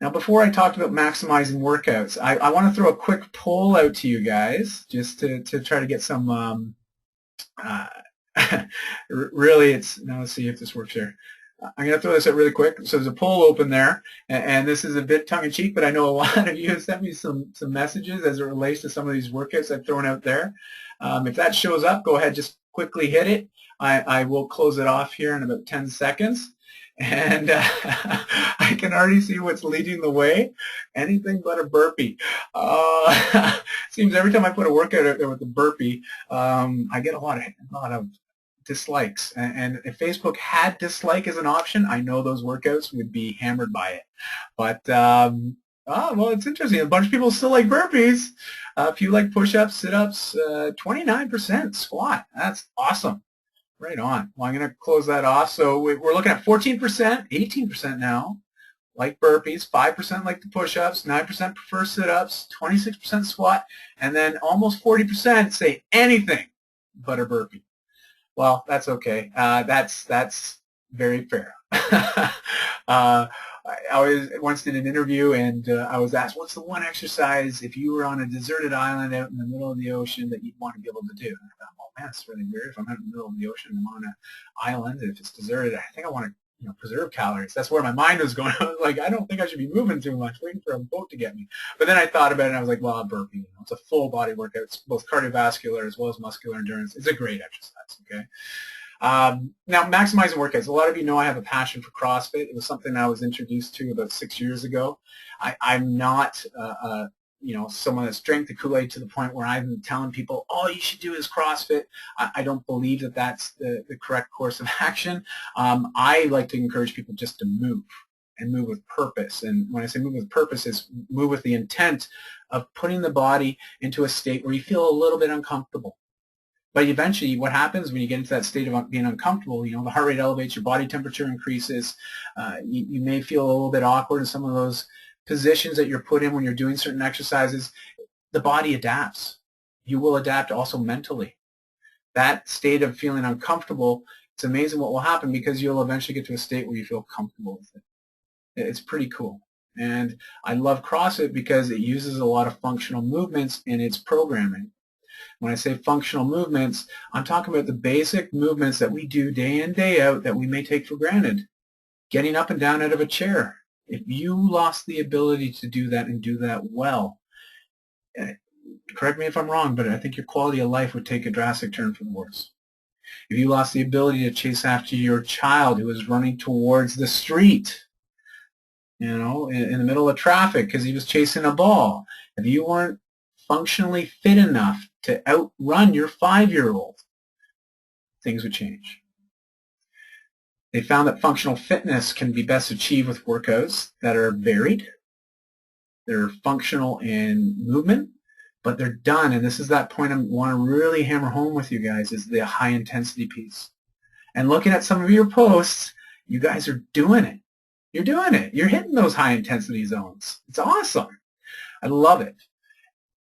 Now, before I talked about maximizing workouts, I want to throw a quick poll out to you guys just to try to get some, really, now let's see if this works here. I'm going to throw this out really quick. So there's a poll open there, and this is a bit tongue-in-cheek, but I know a lot of you have sent me some messages as it relates to some of these workouts I've thrown out there. If that shows up, go ahead, just quickly hit it. I will close it off here in about 10 seconds. And I can already see what's leading the way. Anything but a burpee. Seems every time I put a workout out there with a burpee, I get a lot of dislikes. And if Facebook had dislike as an option, I know those workouts would be hammered by it. But well, it's interesting. A bunch of people still like burpees. A few like push-ups, sit-ups. 29% squat. That's awesome. Right on. Well, I'm going to close that off. So we're looking at 14%, 18% now like burpees, 5% like the push-ups, 9% prefer sit-ups, 26% squat, and then almost 40% say anything but a burpee. Well, that's okay. That's very fair. I once did an interview, and I was asked, what's the one exercise if you were on a deserted island out in the middle of the ocean that you'd want to be able to do? And I thought, well, man, it's really weird. If I'm out in the middle of the ocean and I'm on an island, if it's deserted, I think I want to preserve calories. That's where my mind was going. I was like, I don't think I should be moving too much, waiting for a boat to get me. But then I thought about it, and I was like, well, I'm burping. It's a full body workout. It's both cardiovascular as well as muscular endurance. It's a great exercise, okay? Now, maximizing workouts. A lot of you know I have a passion for CrossFit. It was something I was introduced to about 6 years ago. I'm not someone that's drank the Kool-Aid to the point where I'm telling people, all you should do is CrossFit. I don't believe that that's the correct course of action. I like to encourage people just to move and move with purpose. And when I say move with purpose, is move with the intent of putting the body into a state where you feel a little bit uncomfortable. But eventually, what happens when you get into that state of being uncomfortable, the heart rate elevates, your body temperature increases, you may feel a little bit awkward in some of those positions that you're put in when you're doing certain exercises. The body adapts. You will adapt also mentally. That state of feeling uncomfortable, it's amazing what will happen because you'll eventually get to a state where you feel comfortable with it. It's pretty cool. And I love CrossFit because it uses a lot of functional movements in its programming. When I say functional movements, I'm talking about the basic movements that we do day in, day out that we may take for granted. Getting up and down out of a chair. If you lost the ability to do that and do that well, correct me if I'm wrong, but I think your quality of life would take a drastic turn for the worse. If you lost the ability to chase after your child who is running towards the street, in the middle of traffic because he was chasing a ball, if you weren't functionally fit enough to outrun your 5-year-old, things would change. They found that functional fitness can be best achieved with workouts that are varied. They're functional in movement, but they're done, and this is that point I want to really hammer home with you guys, is the high intensity piece. And looking at some of your posts, you guys are doing it. You're doing it. You're hitting those high intensity zones. It's awesome. I love it.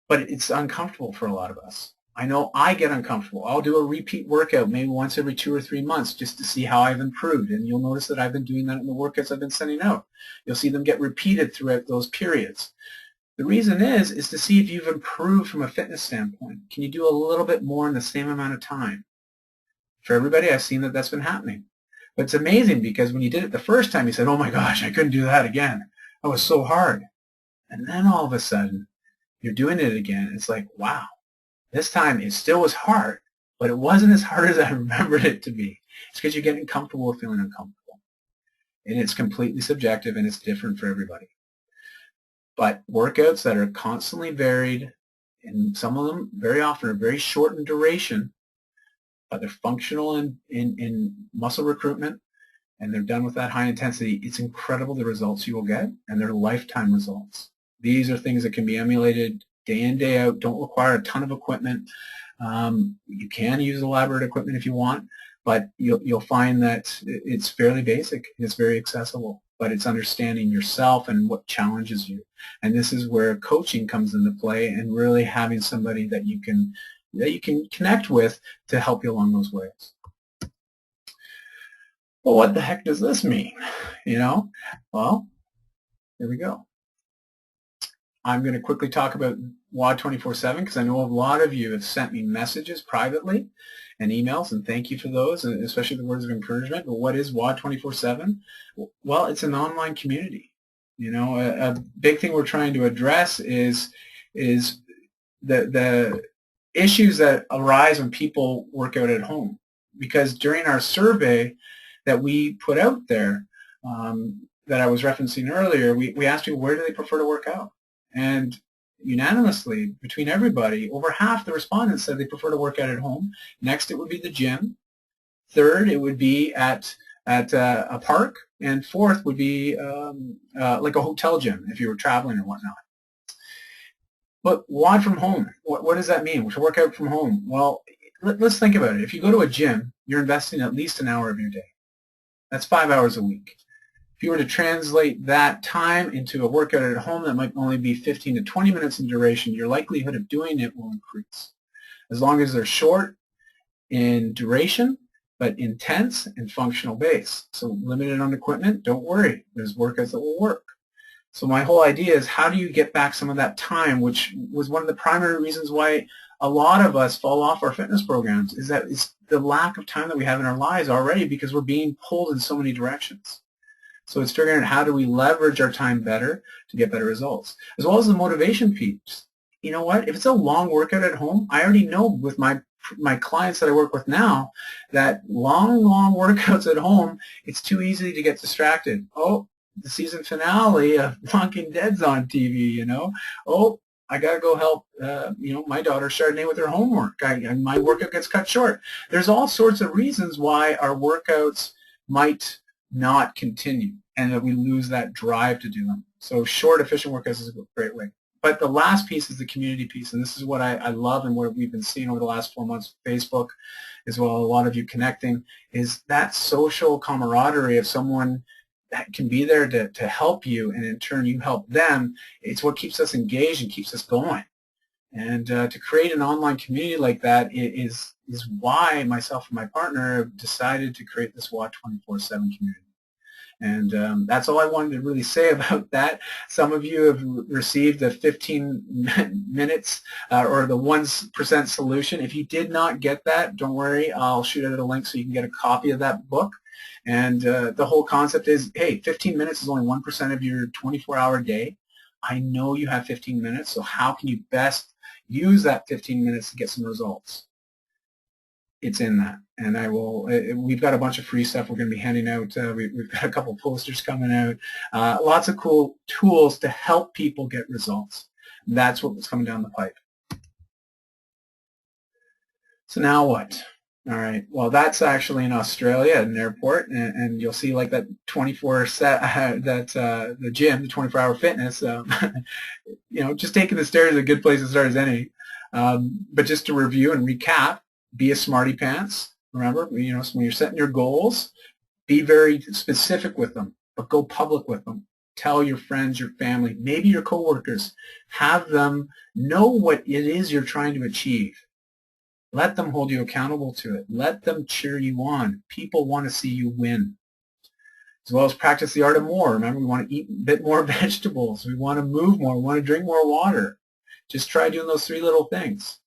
But it's uncomfortable for a lot of us. I know I get uncomfortable. I'll do a repeat workout maybe once every 2 or 3 months just to see how I've improved. And you'll notice that I've been doing that in the workouts I've been sending out. You'll see them get repeated throughout those periods. The reason is to see if you've improved from a fitness standpoint. Can you do a little bit more in the same amount of time? For everybody, I've seen that that's been happening. But it's amazing because when you did it the first time, you said, oh my gosh, I couldn't do that again. That was so hard. And then all of a sudden, you're doing it again. It's like, wow, this time it still was hard, but it wasn't as hard as I remembered it to be. It's because you're getting comfortable with feeling uncomfortable. And it's completely subjective and it's different for everybody. But workouts that are constantly varied, and some of them very often are very short in duration, but they're functional in muscle recruitment, and they're done with that high intensity, it's incredible the results you will get, and they're lifetime results. These are things that can be emulated day in, day out, don't require a ton of equipment. You can use elaborate equipment if you want, but you'll find that it's fairly basic. It's very accessible, but it's understanding yourself and what challenges you. And this is where coaching comes into play, and really having somebody that you can connect with to help you along those ways. Well, what the heck does this mean? Well, here we go. I'm going to quickly talk about WOD 24/7 because I know a lot of you have sent me messages privately and emails, and thank you for those, and especially the words of encouragement. But what is WOD 24/7? Well, it's an online community. You know, a big thing we're trying to address is the issues that arise when people work out at home. Because during our survey that we put out there, that I was referencing earlier, we asked people where do they prefer to work out, and unanimously between everybody, over half the respondents said they prefer to work out at home. Next, it would be the gym. Third, it would be at a park, and fourth would be like a hotel gym if you were traveling or whatnot. But WOD from home, what does that mean? To work out from home? Well, let's think about it. If you go to a gym, you're investing at least an hour of your day. That's 5 hours a week. If you were to translate that time into a workout at home that might only be 15 to 20 minutes in duration, your likelihood of doing it will increase. As long as they're short in duration, but intense and functional base. So limited on equipment, don't worry. There's workouts that will work. So my whole idea is how do you get back some of that time, which was one of the primary reasons why a lot of us fall off our fitness programs, is that it's the lack of time that we have in our lives already because we're being pulled in so many directions. So it's figuring out how do we leverage our time better to get better results, as well as the motivation piece. You know what? If it's a long workout at home, I already know with my clients that I work with now that long workouts at home, it's too easy to get distracted. Oh, the season finale of Walking Dead's on TV, you know. Oh, I got to go help, my daughter Chardonnay with her homework. My workout gets cut short. There's all sorts of reasons why our workouts might not continue and that we lose that drive to do them. So short, efficient workouts is a great way. But the last piece is the community piece, and this is what I love and what we've been seeing over the last 4 months with Facebook, as well, a lot of you connecting, is that social camaraderie of someone that can be there to help you, and in turn you help them. It's what keeps us engaged and keeps us going. And to create an online community like that is why myself and my partner have decided to create this WOD 24/7 community. And that's all I wanted to really say about that. Some of you have received the 15 minutes or the 1% solution. If you did not get that, don't worry. I'll shoot out a link so you can get a copy of that book. And the whole concept is, hey, 15 minutes is only 1% of your 24-hour day. I know you have 15 minutes, so how can you best use that 15 minutes to get some results? It's in that, and we've got a bunch of free stuff we're going to be handing out. We've got a couple posters coming out, lots of cool tools to help people get results. That's what's coming down the pipe. So now what? All right, well, that's actually in Australia at an airport, and you'll see like that 24 set, the gym, the 24-hour fitness, just taking the stairs is a good place to start as any. But just to review and recap, be a smarty pants. Remember, when you're setting your goals, be very specific with them, but go public with them. Tell your friends, your family, maybe your coworkers. Have them know what it is you're trying to achieve. Let them hold you accountable to it. Let them cheer you on. People want to see you win. As well as practice the art of more. Remember, we want to eat a bit more vegetables. We want to move more. We want to drink more water. Just try doing those 3 little things.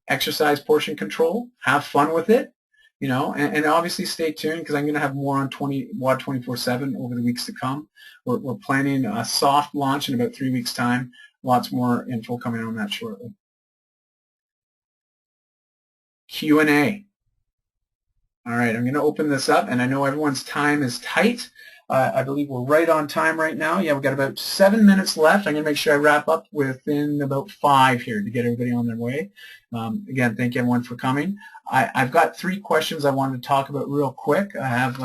Exercise portion control. Have fun with it. And obviously stay tuned because I'm going to have more on WOD 24/7 over the weeks to come. We're planning a soft launch in about 3 weeks' time. Lots more info coming on that shortly. Q&A. All right, I'm going to open this up, and I know everyone's time is tight. I believe we're right on time right now. Yeah, we've got about 7 minutes left. I'm going to make sure I wrap up within about 5 here to get everybody on their way. Again, thank you everyone for coming. I've got 3 questions I wanted to talk about real quick. I have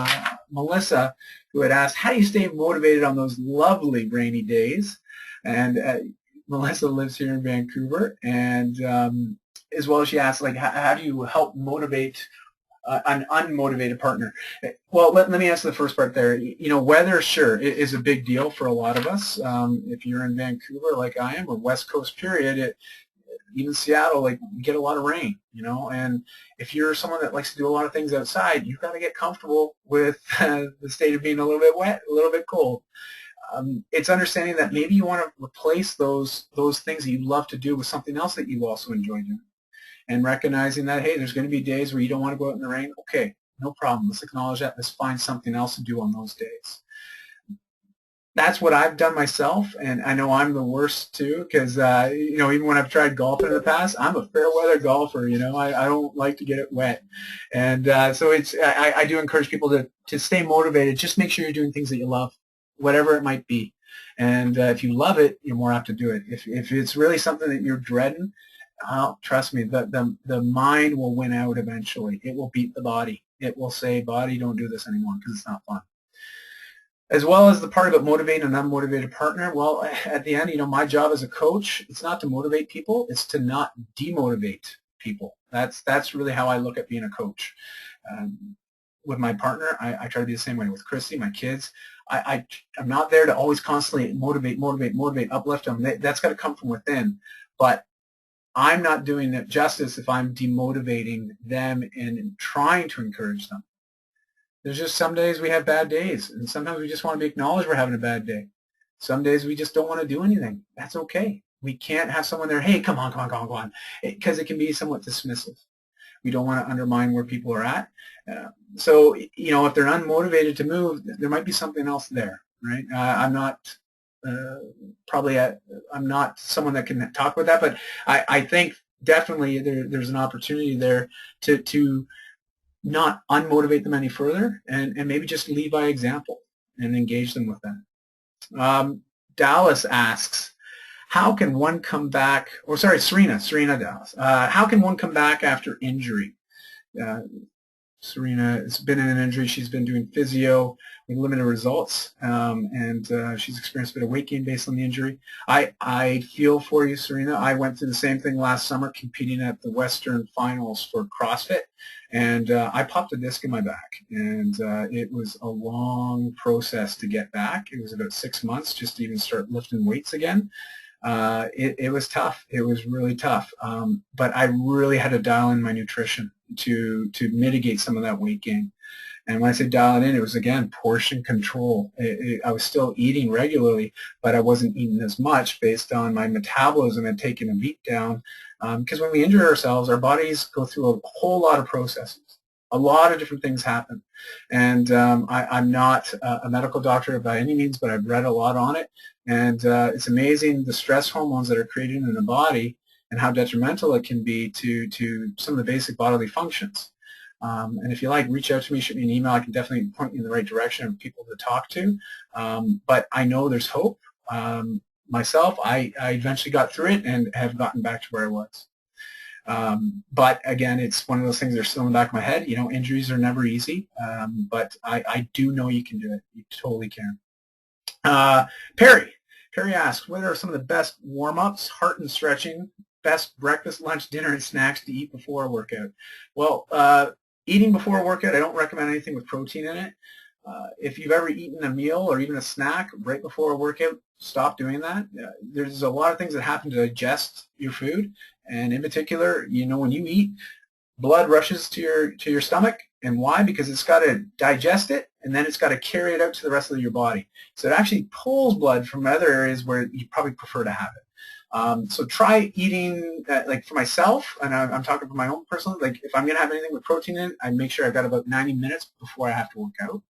Melissa, who had asked, how do you stay motivated on those lovely rainy days? And Melissa lives here in Vancouver, and as well as she asked, like, how do you help motivate an unmotivated partner? Well, let me answer the first part there. Weather, sure, is a big deal for a lot of us. If you're in Vancouver like I am, or West Coast period, even Seattle, like, we get a lot of rain, and if you're someone that likes to do a lot of things outside, you've got to get comfortable with the state of being a little bit wet, a little bit cold. it's understanding that maybe you want to replace those things that you love to do with something else that you also enjoy doing, and recognizing that, hey, there's going to be days where you don't want to go out in the rain. Okay, no problem. Let's acknowledge that. Let's find something else to do on those days. That's what I've done myself, and I know I'm the worst too, because even when I've tried golfing in the past, I'm a fair weather golfer. I don't like to get it wet, and so I do encourage people to stay motivated. Just make sure you're doing things that you love, whatever it might be, and if you love it, you're more apt to do it. If it's really something that you're dreading, trust me, the mind will win out eventually. It will beat the body. It will say, body, don't do this anymore because it's not fun. As well as the part about motivating an unmotivated partner, well, at the end, my job as a coach, it's not to motivate people, it's to not demotivate people. That's really how I look at being a coach. With my partner, I try to be the same way. With Christy, my kids, I'm not there to always constantly motivate, uplift them. That's got to come from within. But I'm not doing it justice if I'm demotivating them and trying to encourage them. There's just some days we have bad days, and sometimes we just want to be acknowledged we're having a bad day. Some days we just don't want to do anything. That's okay. We can't have someone there, hey, come on, because it can be somewhat dismissive. We don't want to undermine where people are at. So, if they're unmotivated to move, there might be something else there, right? I'm not I'm not someone that can talk about that, but I think definitely there's an opportunity there to not unmotivate them any further, and maybe just lead by example and engage them with that. Dallas asks, how can one come back, or sorry, Serena Dallas, how can one come back after injury? Serena has been in an injury. She's been doing physio with limited results, and she's experienced a bit of weight gain based on the injury. I feel for you, Serena. I went through the same thing last summer competing at the Western Finals for CrossFit, and I popped a disc in my back, and it was a long process to get back. It was about 6 months just to even start lifting weights again. It was tough. It was really tough, but I really had to dial in my nutrition to mitigate some of that weight gain. And when I say dial it in, it was, again, portion control. I was still eating regularly, but I wasn't eating as much based on my metabolism had taken a beat down. Because when we injure ourselves, our bodies go through a whole lot of processes. A lot of different things happen. And I'm not a medical doctor by any means, but I've read a lot on it. And it's amazing the stress hormones that are created in the body and how detrimental it can be to some of the basic bodily functions. And if you like, reach out to me, shoot me an email. I can definitely point you in the right direction of people to talk to. But I know there's hope. Myself, I eventually got through it and have gotten back to where I was. But again, it's one of those things that are still in the back of my head. Injuries are never easy, but I do know you can do it. You totally can. Perry asks, what are some of the best warm-ups, heart and stretching, best breakfast, lunch, dinner, and snacks to eat before a workout? Well, eating before a workout, I don't recommend anything with protein in it. If you've ever eaten a meal or even a snack right before a workout, stop doing that. There's a lot of things that happen to digest your food, and in particular, when you eat, blood rushes to your stomach. And why? Because it's got to digest it, and then it's got to carry it out to the rest of your body. So it actually pulls blood from other areas where you probably prefer to have it. So try eating, like for myself, and I'm talking for my own personal, like if I'm going to have anything with protein in it, I make sure I've got about 90 minutes before I have to work out.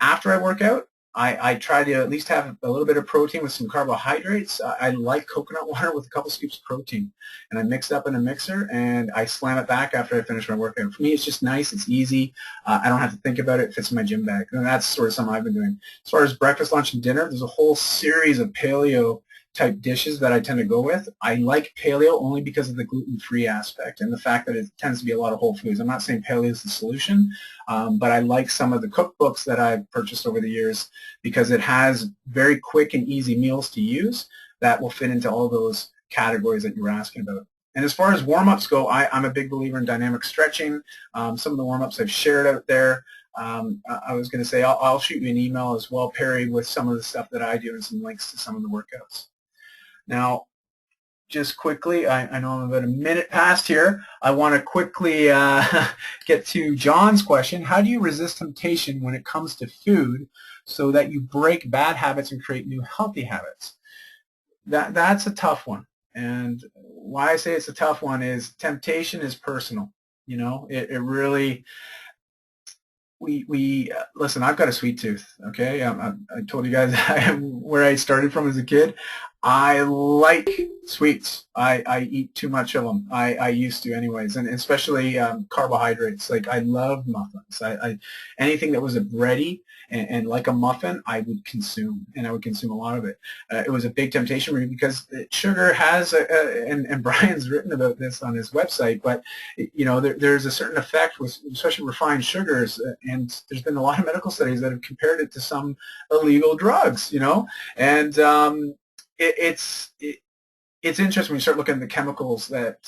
After I work out, I try to at least have a little bit of protein with some carbohydrates. I like coconut water with a couple scoops of protein, and I mix it up in a mixer, and I slam it back after I finish my workout. For me, it's just nice. It's easy. I don't have to think about it. It fits in my gym bag, and that's sort of something I've been doing. As far as breakfast, lunch, and dinner, there's a whole series of paleo type dishes that I tend to go with. I like paleo only because of the gluten-free aspect and the fact that it tends to be a lot of whole foods. I'm not saying paleo is the solution, but I like some of the cookbooks that I've purchased over the years because it has very quick and easy meals to use that will fit into all those categories that you were asking about. And as far as warm-ups go, I'm a big believer in dynamic stretching. Some of the warm-ups I've shared out there. I was going to say I'll shoot you an email as well, Perry, with some of the stuff that I do and some links to some of the workouts. Now, just quickly, I know I'm about a minute past here. I want to quickly get to John's question. How do you resist temptation when it comes to food so that you break bad habits and create new healthy habits. That's a tough one. And why I say it's a tough one is temptation is personal. It really, listen, I've got a sweet tooth, okay? I told you guys where I started from as a kid. I like sweets. I eat too much of them. I used to anyways, and especially carbohydrates. Like, I love muffins. Anything that was a bready and like a muffin, I would consume, and I would consume a lot of it. It was a big temptation for me because sugar has, and Brian's written about this on his website, but there's a certain effect with especially refined sugars, and there's been a lot of medical studies that have compared it to some illegal drugs, and it's interesting when you start looking at the chemicals that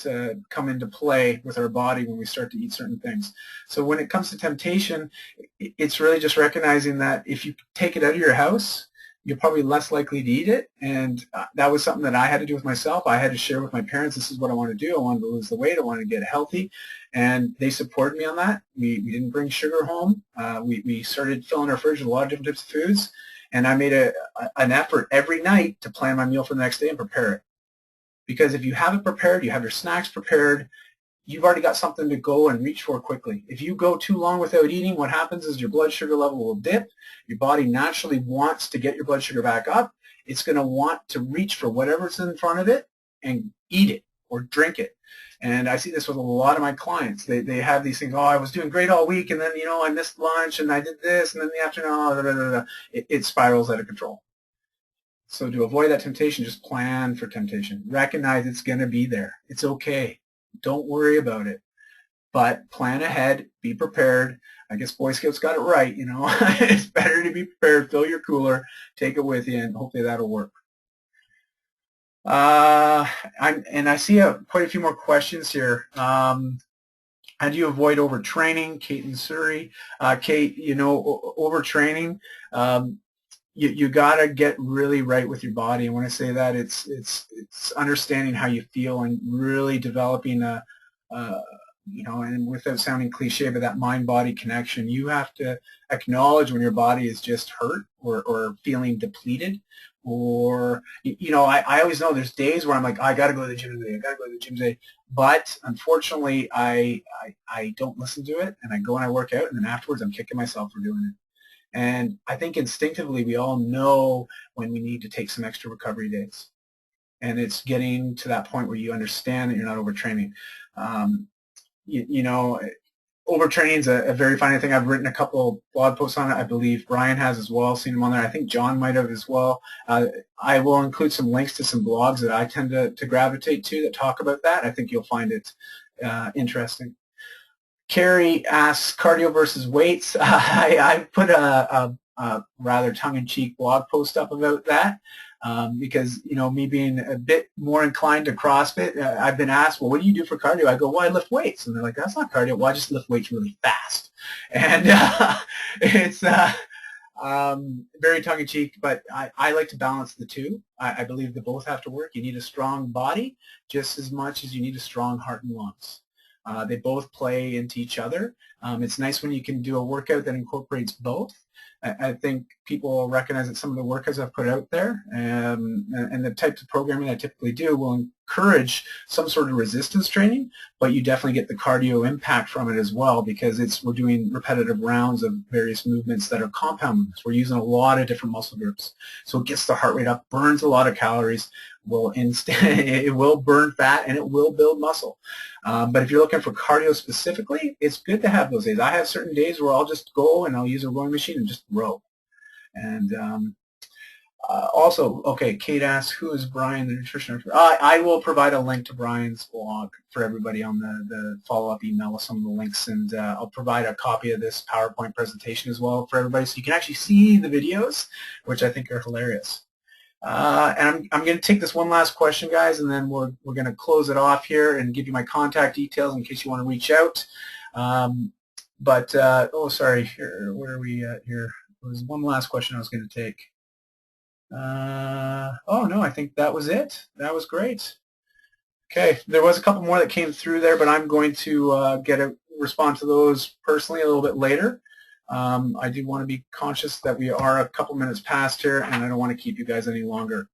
come into play with our body when we start to eat certain things. So when it comes to temptation, it's really just recognizing that if you take it out of your house, you're probably less likely to eat it. And that was something that I had to do with myself. I had to share with my parents, this is what I want to do. I wanted to lose the weight. I wanted to get healthy. And they supported me on that. We didn't bring sugar home. We started filling our fridge with a lot of different types of foods. And I made an effort every night to plan my meal for the next day and prepare it. Because if you have it prepared, you have your snacks prepared, you've already got something to go and reach for quickly. If you go too long without eating, what happens is your blood sugar level will dip. Your body naturally wants to get your blood sugar back up. It's going to want to reach for whatever's in front of it and eat it or drink it. And I see this with a lot of my clients. They have these things, oh, I was doing great all week, and then, I missed lunch, and I did this, and then the afternoon, blah, blah, blah, blah. It spirals out of control. So to avoid that temptation, just plan for temptation. Recognize it's going to be there. It's okay. Don't worry about it. But plan ahead. Be prepared. I guess Boy Scouts got it right, It's better to be prepared. Fill your cooler. Take it with you, and hopefully that'll work. I see quite a few more questions here. How do you avoid overtraining? Kate in Surrey. Kate, overtraining. You got to get really right with your body. And when I say that, it's understanding how you feel and really developing and without sounding cliche, but that mind-body connection. You have to acknowledge when your body is just hurt or feeling depleted. Or, I always know there's days where I'm like, I got to go to the gym today. I got to go to the gym today. But unfortunately, I don't listen to it, and I go and I work out, and then afterwards I'm kicking myself for doing it. And I think instinctively we all know when we need to take some extra recovery days. And it's getting to that point where you understand that you're not overtraining. Overtraining is a very funny thing. I've written a couple blog posts on it. I believe Brian has as well, seen them on there. I think John might have as well. I will include some links to some blogs that I tend to gravitate to that talk about that. I think you'll find it interesting. Carrie asks, cardio versus weights. I put a rather tongue-in-cheek blog post up about that because, me being a bit more inclined to CrossFit, I've been asked, well, what do you do for cardio? I go, well, I lift weights. And they're like, that's not cardio. Well, I just lift weights really fast. And it's very tongue-in-cheek, but I like to balance the two. I believe they both have to work. You need a strong body just as much as you need a strong heart and lungs. They both play into each other. It's nice when you can do a workout that incorporates both. I think people recognize that some of the workouts I've put out there and the types of programming I typically do will encourage some sort of resistance training, but you definitely get the cardio impact from it as well because we're doing repetitive rounds of various movements that are compound movements. We're using a lot of different muscle groups. So it gets the heart rate up, burns a lot of calories, it will burn fat, and it will build muscle. But if you're looking for cardio specifically, it's good to have those days. I have certain days where I'll just go and I'll use a rowing machine and just row. And also, okay, Kate asks, who is Brian, the nutrition? I will provide a link to Brian's blog for everybody on the follow-up email with some of the links, and I'll provide a copy of this PowerPoint presentation as well for everybody so you can actually see the videos, which I think are hilarious. And I'm going to take this one last question, guys, and then we're going to close it off here and give you my contact details in case you want to reach out. Oh, sorry, here, where are we at here? There was one last question I was going to take. Oh, no, I think that was it. That was great. Okay, there was a couple more that came through there, but I'm going to respond to those personally a little bit later. I do want to be conscious that we are a couple minutes past here, and I don't want to keep you guys any longer.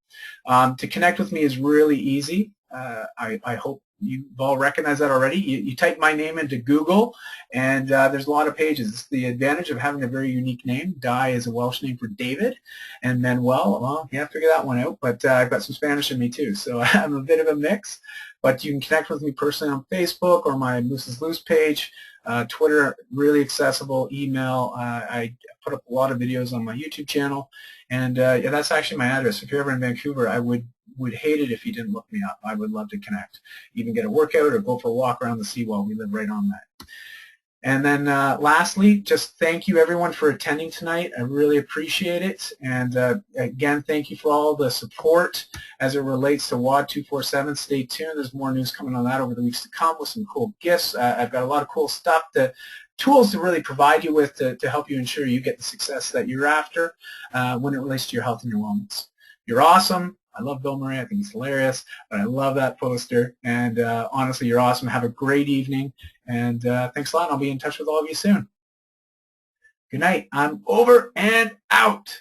To connect with me is really easy. I hope you've all recognized that already. You type my name into Google, and there's a lot of pages. It's the advantage of having a very unique name. Di is a Welsh name for David, and Manuel, well, you have to figure that one out, but I've got some Spanish in me too, so I'm a bit of a mix. But you can connect with me personally on Facebook or my Moose is Loose page. Twitter, really accessible. Email, I put up a lot of videos on my YouTube channel, and yeah, that's actually my address. If you're ever in Vancouver, I would hate it if you didn't look me up. I would love to connect. Even get a workout or go for a walk around the seawall. We live right on that. And then lastly, just thank you everyone for attending tonight. I really appreciate it. And again, thank you for all the support as it relates to WOD 247. Stay tuned. There's more news coming on that over the weeks to come with some cool gifts. I've got a lot of cool stuff, tools to really provide you with to help you ensure you get the success that you're after when it relates to your health and your wellness. You're awesome. I love Bill Murray. I think he's hilarious. But I love that poster. And honestly, you're awesome. Have a great evening. And thanks a lot. I'll be in touch with all of you soon. Good night. I'm over and out.